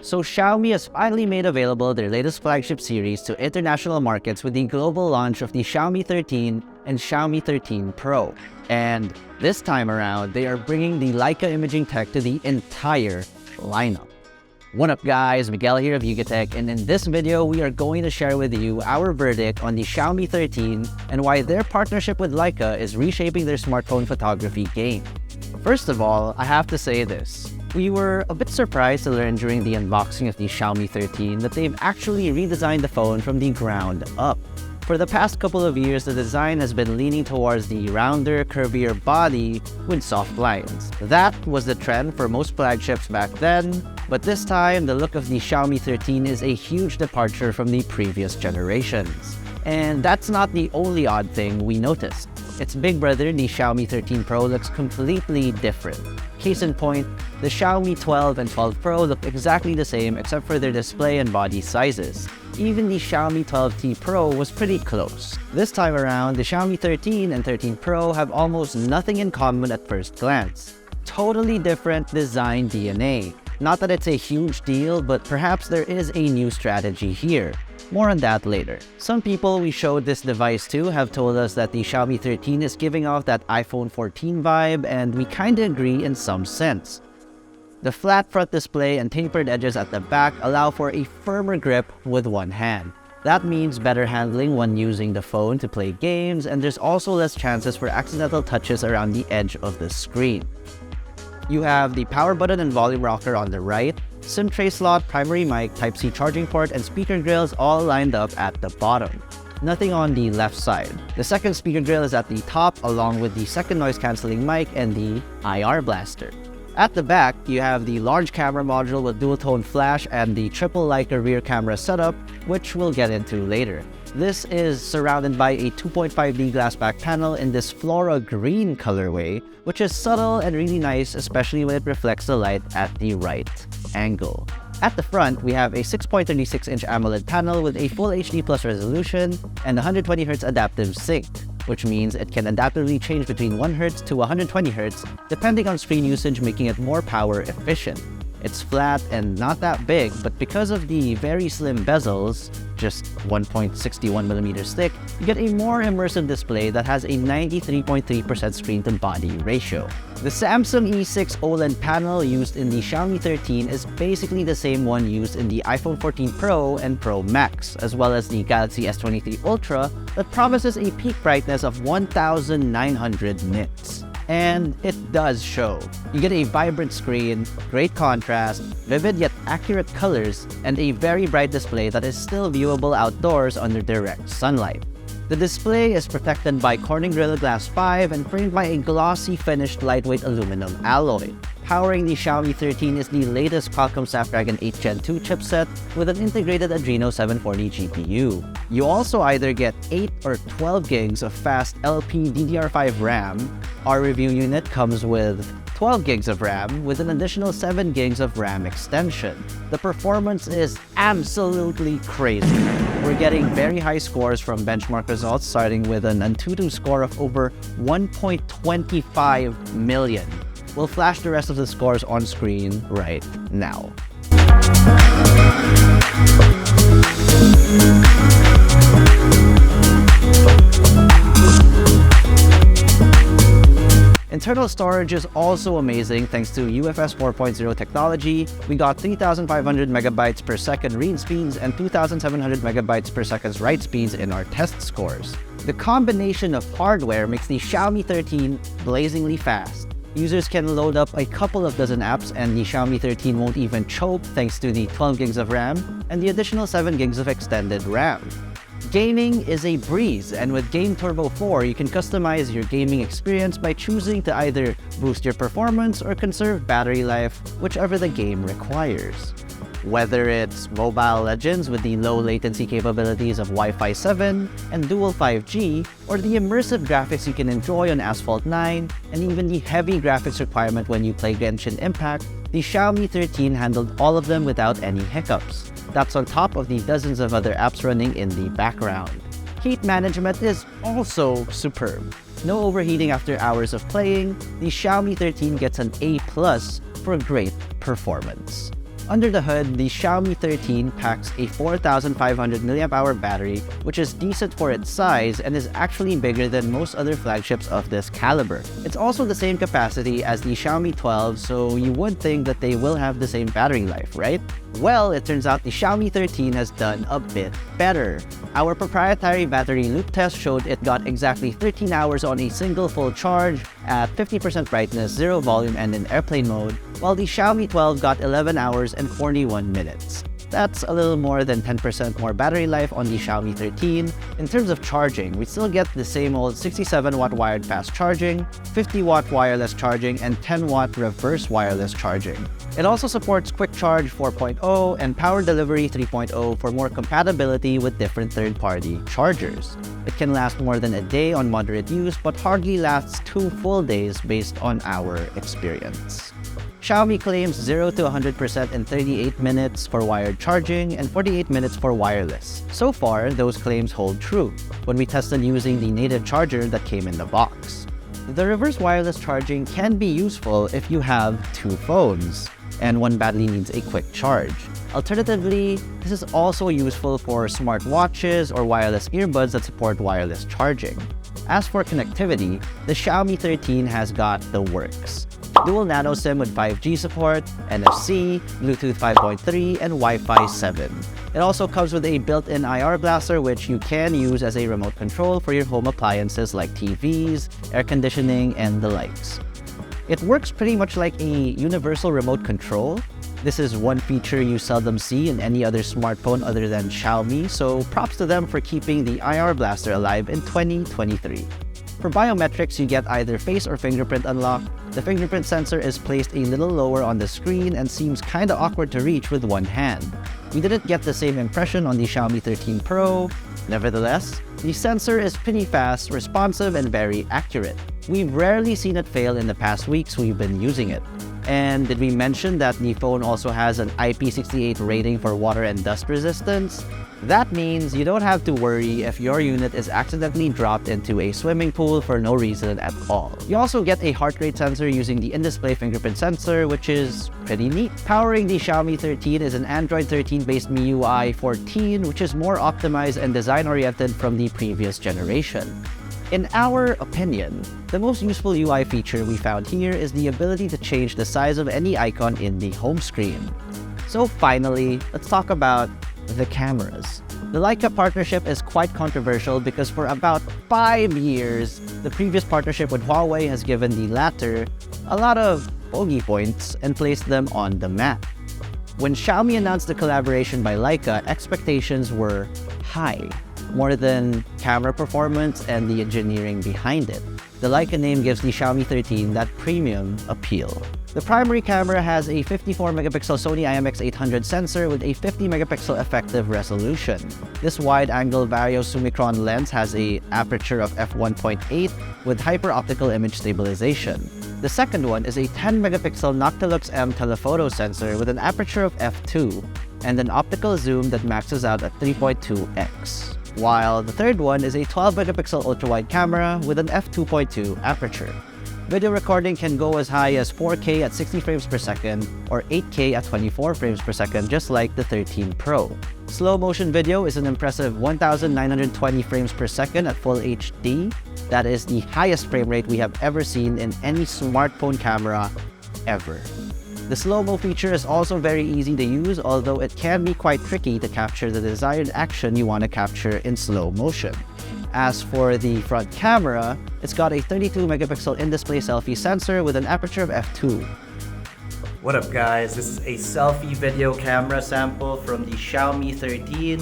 So Xiaomi has finally made available their latest flagship series to international markets with the global launch of the Xiaomi 13 and Xiaomi 13 Pro. And this time around, they are bringing the Leica imaging tech to the entire lineup. What up guys, Miguel here of Yugatech, and in this video we are going to share with you our verdict on the Xiaomi 13 and why their partnership with Leica is reshaping their smartphone photography game. First of all, I have to say this. We were a bit surprised to learn during the unboxing of the Xiaomi 13 that they've actually redesigned the phone from the ground up. For the past couple of years, the design has been leaning towards the rounder, curvier body with soft lines. That was the trend for most flagships back then, but this time, the look of the Xiaomi 13 is a huge departure from the previous generations. And that's not the only odd thing we noticed. Its big brother, the Xiaomi 13 Pro, looks completely different. Case in point, the Xiaomi 12 and 12 Pro look exactly the same except for their display and body sizes. Even the Xiaomi 12T Pro was pretty close. This time around, the Xiaomi 13 and 13 Pro have almost nothing in common at first glance. Totally different design DNA. Not that it's a huge deal, but perhaps there is a new strategy here. More on that later. Some people we showed this device to have told us that the Xiaomi 13 is giving off that iPhone 14 vibe, and we kinda agree in some sense. The flat front display and tapered edges at the back allow for a firmer grip with one hand. That means better handling when using the phone to play games, and there's also less chances for accidental touches around the edge of the screen. You have the power button and volume rocker on the right, SIM tray slot, primary mic, Type-C charging port, and speaker grills all lined up at the bottom. Nothing on the left side. The second speaker grill is at the top, along with the second noise-canceling mic and the IR blaster. At the back, you have the large camera module with dual-tone flash and the triple Leica rear camera setup, which we'll get into later. This is surrounded by a 2.5D glass back panel in this flora green colorway, which is subtle and really nice, especially when it reflects the light at the right angle. At the front, we have a 6.36-inch AMOLED panel with a Full HD Plus resolution and 120Hz adaptive sync, which means it can adaptively change between 1Hz to 120Hz depending on screen usage, making it more power efficient. It's flat and not that big, but because of the very slim bezels, just 1.61mm thick, you get a more immersive display that has a 93.3% screen-to-body ratio. The Samsung E6 OLED panel used in the Xiaomi 13 is basically the same one used in the iPhone 14 Pro and Pro Max, as well as the Galaxy S23 Ultra that promises a peak brightness of 1900 nits. And it does show. You get a vibrant screen, great contrast, vivid yet accurate colors, and a very bright display that is still viewable outdoors under direct sunlight. The display is protected by Corning Gorilla Glass 5 and framed by a glossy finished lightweight aluminum alloy. Powering the Xiaomi 13 is the latest Qualcomm Snapdragon 8 Gen 2 chipset with an integrated Adreno 740 GPU. You also either get 8 or 12 gigs of fast LPDDR5 RAM. Our review unit comes with 12 gigs of RAM with an additional 7 gigs of RAM extension. The performance is absolutely crazy. We're getting very high scores from benchmark results, starting with an Antutu score of over 1.25 million. We'll flash the rest of the scores on screen right now. Internal storage is also amazing thanks to UFS 4.0 technology. We got 3,500 megabytes per second read speeds and 2,700 megabytes per second write speeds in our test scores. The combination of hardware makes the Xiaomi 13 blazingly fast. Users can load up a couple of dozen apps and the Xiaomi 13 won't even choke thanks to the 12 gigs of RAM and the additional 7 gigs of extended RAM. Gaming is a breeze, and with Game Turbo 4, you can customize your gaming experience by choosing to either boost your performance or conserve battery life, whichever the game requires. Whether it's Mobile Legends with the low latency capabilities of Wi-Fi 7 and dual 5G, or the immersive graphics you can enjoy on Asphalt 9, and even the heavy graphics requirement when you play Genshin Impact, the Xiaomi 13 handled all of them without any hiccups. That's on top of the dozens of other apps running in the background. Heat management is also superb. No overheating after hours of playing, the Xiaomi 13 gets an A+ for great performance. Under the hood, the Xiaomi 13 packs a 4,500 mAh battery, which is decent for its size and is actually bigger than most other flagships of this caliber. It's also the same capacity as the Xiaomi 12, so you would think that they will have the same battery life, right? Well, it turns out the Xiaomi 13 has done a bit better. Our proprietary battery loop test showed it got exactly 13 hours on a single full charge at 50% brightness, 0 volume, and in airplane mode, while the Xiaomi 12 got 11 hours and 41 minutes. That's a little more than 10% more battery life on the Xiaomi 13. In terms of charging, we still get the same old 67-watt wired fast charging, 50-watt wireless charging, and 10-watt reverse wireless charging. It also supports Quick Charge 4.0 and Power Delivery 3.0 for more compatibility with different third-party chargers. It can last more than a day on moderate use, but hardly lasts 2 full days based on our experience. Xiaomi claims 0 to 100% in 38 minutes for wired charging and 48 minutes for wireless. So far, those claims hold true when we tested using the native charger that came in the box. The reverse wireless charging can be useful if you have 2 phones and one badly needs a quick charge. Alternatively, this is also useful for smartwatches or wireless earbuds that support wireless charging. As for connectivity, the Xiaomi 13 has got the works. Dual nano SIM with 5G support, NFC, Bluetooth 5.3, and Wi-Fi 7. It also comes with a built-in IR blaster which you can use as a remote control for your home appliances like TVs, air conditioning, and the likes. It works pretty much like a universal remote control. This is one feature you seldom see in any other smartphone other than Xiaomi, so props to them for keeping the IR blaster alive in 2023. For biometrics, you get either face or fingerprint unlock. The fingerprint sensor is placed a little lower on the screen and seems kinda awkward to reach with one hand. We didn't get the same impression on the Xiaomi 13 Pro. Nevertheless, the sensor is pretty fast, responsive, and very accurate. We've rarely seen it fail in the past weeks we've been using it. And did we mention that the phone also has an IP68 rating for water and dust resistance? That means you don't have to worry if your unit is accidentally dropped into a swimming pool for no reason at all. You also get a heart rate sensor using the in-display fingerprint sensor, which is pretty neat. Powering the Xiaomi 13 is an Android 13-based MIUI 14, which is more optimized and design-oriented from the previous generation. In our opinion, the most useful UI feature we found here is the ability to change the size of any icon in the home screen. So finally, let's talk about the cameras. The Leica partnership is quite controversial because for about 5 years, the previous partnership with Huawei has given the latter a lot of bogey points and placed them on the map. When Xiaomi announced the collaboration by Leica, expectations were high, more than camera performance and the engineering behind it. The Leica name gives the Xiaomi 13 that premium appeal. The primary camera has a 54-megapixel Sony IMX800 sensor with a 50-megapixel effective resolution. This wide-angle Vario Summicron lens has an aperture of f1.8 with hyper-optical image stabilization. The second one is a 10-megapixel Noctilux M telephoto sensor with an aperture of f2 and an optical zoom that maxes out at 3.2x. While the third one is a 12-megapixel ultra-wide camera with an f2.2 aperture. Video recording can go as high as 4K at 60 frames per second or 8K at 24 frames per second, just like the 13 Pro. Slow motion video is an impressive 1920 frames per second at full HD. That is the highest frame rate we have ever seen in any smartphone camera ever. The slow-mo feature is also very easy to use, although it can be quite tricky to capture the desired action you want to capture in slow motion. As for the front camera, it's got a 32-megapixel in-display selfie sensor with an aperture of f2. What up guys, this is a selfie video camera sample from the Xiaomi 13.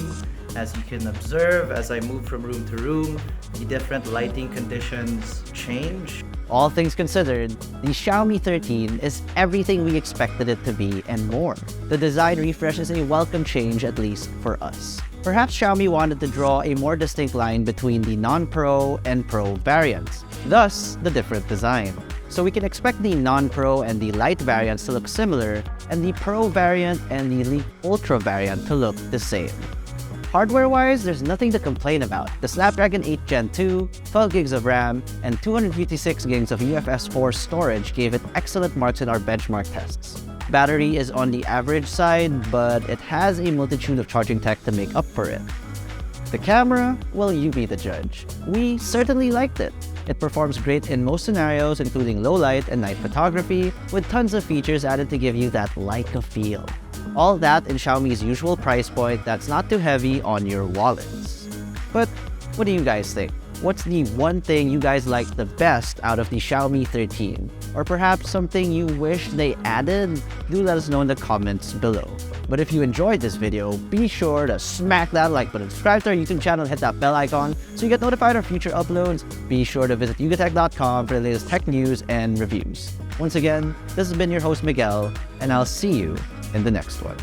As you can observe, as I move from room to room, the different lighting conditions change. All things considered, the Xiaomi 13 is everything we expected it to be and more. The design refresh is a welcome change, at least for us. Perhaps Xiaomi wanted to draw a more distinct line between the non-Pro and Pro variants, thus the different design. So we can expect the non-Pro and the Lite variants to look similar, and the Pro variant and the Elite Ultra variant to look the same. Hardware-wise, there's nothing to complain about. The Snapdragon 8 Gen 2, 12 gigs of RAM, and 256 gigs of UFS 4 storage gave it excellent marks in our benchmark tests. battery is on the average side, but it has a multitude of charging tech to make up for it. The camera? Well, you be the judge. We certainly liked it. It performs great in most scenarios, including low light and night photography, with tons of features added to give you that Leica feel. All that in Xiaomi's usual price point that's not too heavy on your wallets. But what do you guys think? What's the one thing you guys like the best out of the Xiaomi 13? Or perhaps something you wish they added? Do let us know in the comments below. But if you enjoyed this video, be sure to smack that like button, subscribe to our YouTube channel, and hit that bell icon so you get notified of future uploads. Be sure to visit yugatech.com for the latest tech news and reviews. Once again, this has been your host Miguel, and I'll see you in the next one.